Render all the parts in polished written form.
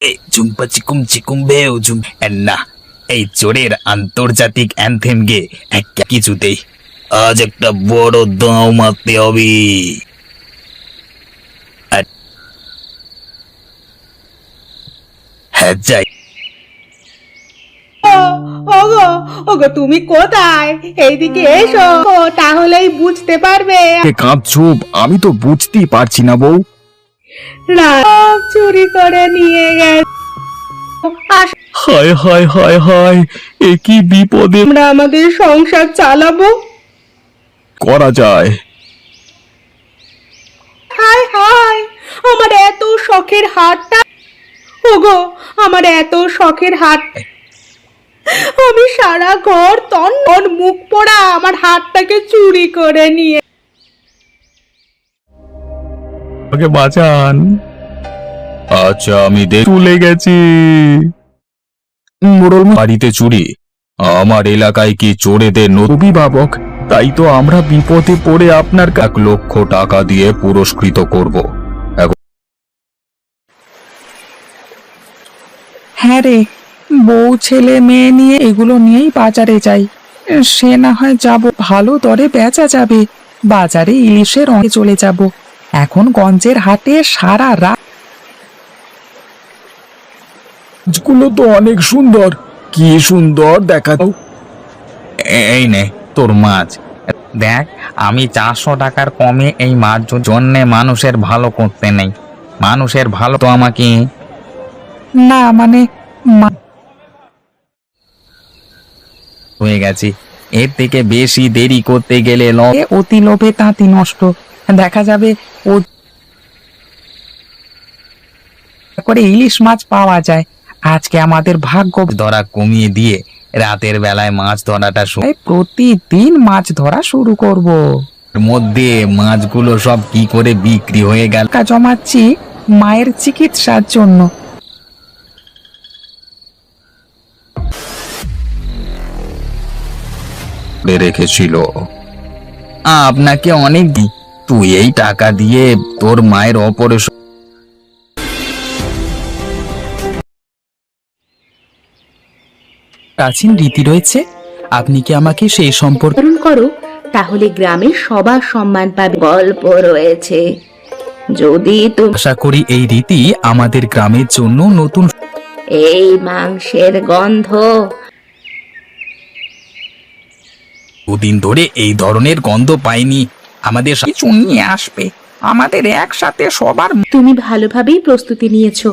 এই ঝুম্পা চিকুম চিকুম বেও ঝুম না, এই চোরের আন্তর্জাতিক অ্যানথেম গে কিছুতেই আজ একটা বড় দাও মারতে হবে। হ্যাঁ যাই। ওগো ওগো তুমি কোথায়? এইদিকে এসো, তাহলেই বুঝতে পারবে। কাঁপছো? আমি তো বুঝতেই পারছি না বউ। চুরি করে নিয়ে গেছে। হায় হায় হায় হায়, এ কি বিপদে আমরা আমাদের সংসার চালাবো। করা যায়? হায় হায়, আমার এত শখের হারটা। ওগো আমার এত শখের হার, আমি সারা ঘর তন মুখ পোড়া আমার হাতটাকে চুরি করে নিয়ে। আমাকে বাঁচান। আচ্ছা আমি চলে গেছি। মোড়ল বাড়িতে চুরি? আমার এলাকায় কি চোরেদের অভিভাবক? তাই তো আমরা বিপদে পড়ে আপনার 1,00,000 টাকা দিয়ে পুরস্কৃত করব। হ্যাঁ রে, বউ ছেলে মেয়ে নিয়ে এগুলো নিয়েই বাজারে যাই। সে না হয় যাব, ভালো দরে বেচা যাবে। বাজারে ইলিশের অঙ্কে চলে যাব। এখন গঞ্জের হাটে সারা রাত। মাছগুলো তো অনেক সুন্দর। কি সুন্দর দেখা। এই নে তোর মাছ। দেখ, আমি 400 টাকার কমে এই মাছ জন্যে মানুষের ভালো করতে নেই। মানুষের ভালো তো আমাকে। না মানে হয়ে গেছে, এর থেকে বেশি দেরি করতে গেলে অতি লোভে তাঁতি নষ্ট। দেখা যাবে ও করে ইলিশ মাছ পাওয়া যায়। আজকে আমাদের ভাগ্য ধরা কমিয়ে দিয়ে রাতের বেলায় মাছ ধরাটা প্রতিদিন মাছ ধরা শুরু করব। মধ্যে মাছগুলো সব কি করে বিক্রি হয়ে গেল। টাকা জমাচ্ছি মায়ের চিকিৎসার জন্য। রেখেছিল আপনাকে অনেক তুই এই টাকা দিয়ে তোর মায়ের অপারেশন। প্রাচীন রীতি রয়েছে, আপনি কি আমাকে সেই সম্পর্কে পালন করো, তাহলে গ্রামের সবার সম্মান পাবে। গল্প রয়েছে, যদি তুমি আশা করি এই রীতি আমাদের গ্রামের জন্য নতুন। এই মাংসের গন্ধ দুদিন ধরে এই ধরনের গন্ধ পাইনি। আমাদের কিছু নিয়ে আসবে, আমাদের একসাথে সবার। তুমি ভালোভাবেই প্রস্তুতি নিয়েছো।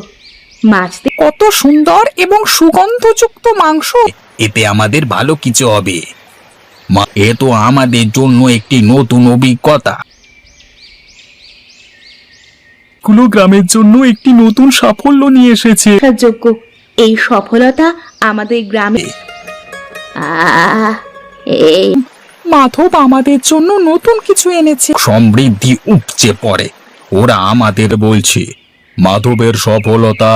মাছ কত সুন্দর এবং সুগন্ধযুক্ত মাংস। এতে আমাদের ভালো কিছু হবে। এ তো আমাদের জন্য একটি নতুন অভিজ্ঞতা। গুলো গ্রামের জন্য একটি নতুন সাফল্য নিয়ে এসেছে। যোগ্য এই সফলতা আমাদের গ্রামে। এই মাধব আমাদের জন্য নতুন কিছু এনেছে। সমৃদ্ধি উপচে পড়ে। ওরা আমাদের বলছে মাধবের সফলতা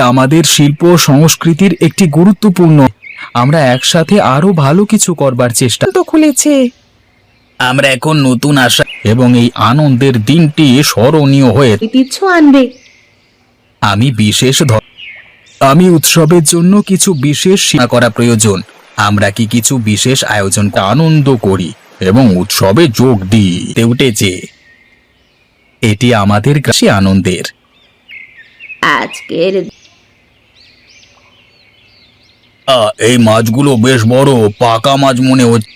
আমাদের শিল্প সংস্কৃতির একটি গুরুত্বপূর্ণ। আমরা একসাথে আরো ভালো কিছু করবার চেষ্টা তো খুলেছে। আমরা এখন নতুন আশা এবং এই আনন্দের দিনটি স্মরণীয় হয়ে ঐতিহ্য আনবে। আমি উৎসবের জন্য কিছু বিশেষ করা প্রয়োজন। আমরা কি কিছু বিশেষ আয়োজন আনন্দ করি এবং উৎসবে যোগ দিতে উঠেছে। এটি আমাদের কাছে আনন্দের। আজকের এই মাছগুলো বেশ বড়, পাকা মাছ মনে হচ্ছে।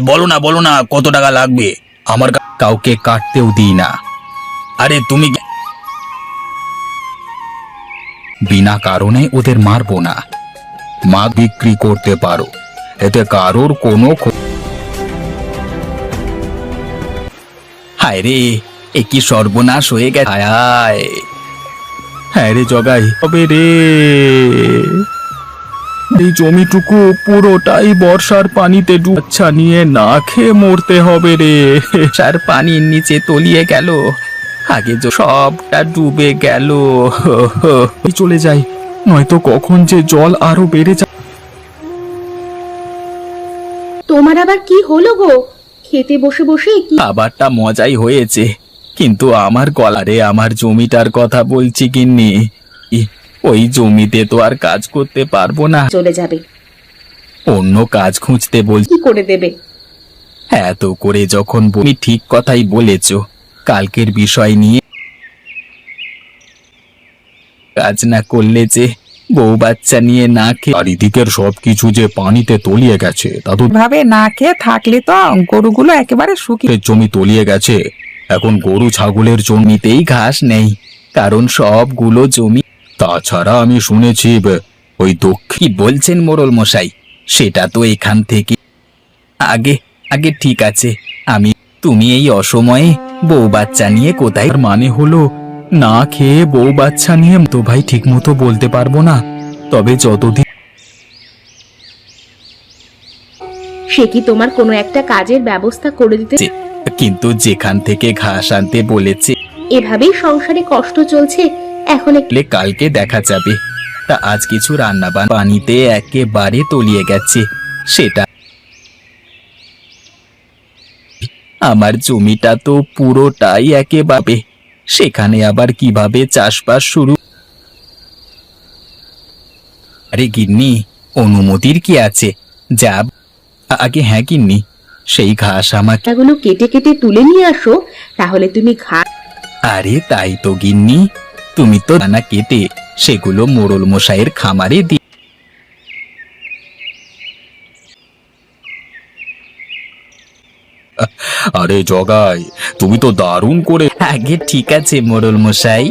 বলো না কত টাকা লাগবে। আমার কাউকে কাটতেও দিই না। আরে তুমি বিনা কারণে ওদের মারবো না। মাছ বিক্রি করতে পারো, এতে কারোর কোনো। হায় রে, এ কি সর্বনাশ হয়ে গেছে। হ্যাঁ রে জগাই, হবে রে। এই জমিটুকু পুরোটাই বর্ষার পানিতে ডুবছা নিয়ে না খেয়ে মরতে হবে রে। সার পানির নিচে তলিয়ে গেল, আগে সবটা ডুবে গেল। চলে যাই, নয়তো কখন যে জল আরো বেড়ে যায়। তোমার আবার কি হলো গো? খেতে বসে বসে কি খাবারটা মজাই হয়েছে, কিন্তু আমার গলারে আমার জমিটার কথা বলছি গিন্নি। ওই জমিতে তো আর কাজ করতে পারবো না, চলে যাবে। অন্য কাজ খুঁজতে বলছি। কি করে দেবে? এত করে যখন তুমি ঠিক কথাই বলেছ, কালকের বিষয় নিয়ে কাজ না করলে যে বউ বাচ্চা নিয়ে না খেয়ে চারিদিকের সবকিছু যে পানিতে তলিয়ে গেছে, তা তো ভাবে না খেয়ে থাকলে তো গরুগুলো একেবারে শুকিয়ে জমি তলিয়ে গেছে। এখন গরু ছাগলের জমিতেই ঘাস নেই, কারণ সবগুলো জমি। তাছাড়া আমি শুনেছি ওই দক্ষিণ বলছেন মোড়ল মশাই, সেটা তো এখান থেকে আগে আগে ঠিক আছে। তুমি এই অসময়ে বউ বাচ্চা নিয়ে কোথায়? তার মানে হলো না খেয়ে বউ বাচ্চা নিয়ে তো ভাই ঠিক মতো বলতে পারবো না, তবে যতদিন সে কি তোমার কোনো একটা কাজের ব্যবস্থা করে দিতে? কিন্তু যেখান থেকে ঘাস আনতে বলেছে এভাবেই সংসারে কষ্ট চলছে, এখন একটু কালকে দেখা যাবে। তা আজ কিছু রান্না পানিতে একেবারে তলিয়ে গেছে, সেটা আমার জমিটা তো পুরোটাই একেবারে, সেখানে আবার কিভাবে চাষবাস শুরু? আরে গিন্নি, অনুমতির কি আছে? যা আগে। হ্যাঁ গিন্নি, সেই ঘাস আমাকে। গুলো কেটে কেটে তুলে নিয়ে আসো, তাহলে তুমি ঘাস। আরে তাই তো গিন্নি, তুমি তো দানা কেটে সেগুলো মোড়ল মশাইয়ের খামারে দি। আরে জগাই, তুমি তো দারুণ করে। আগে ঠিক আছে মোড়ল মশাই,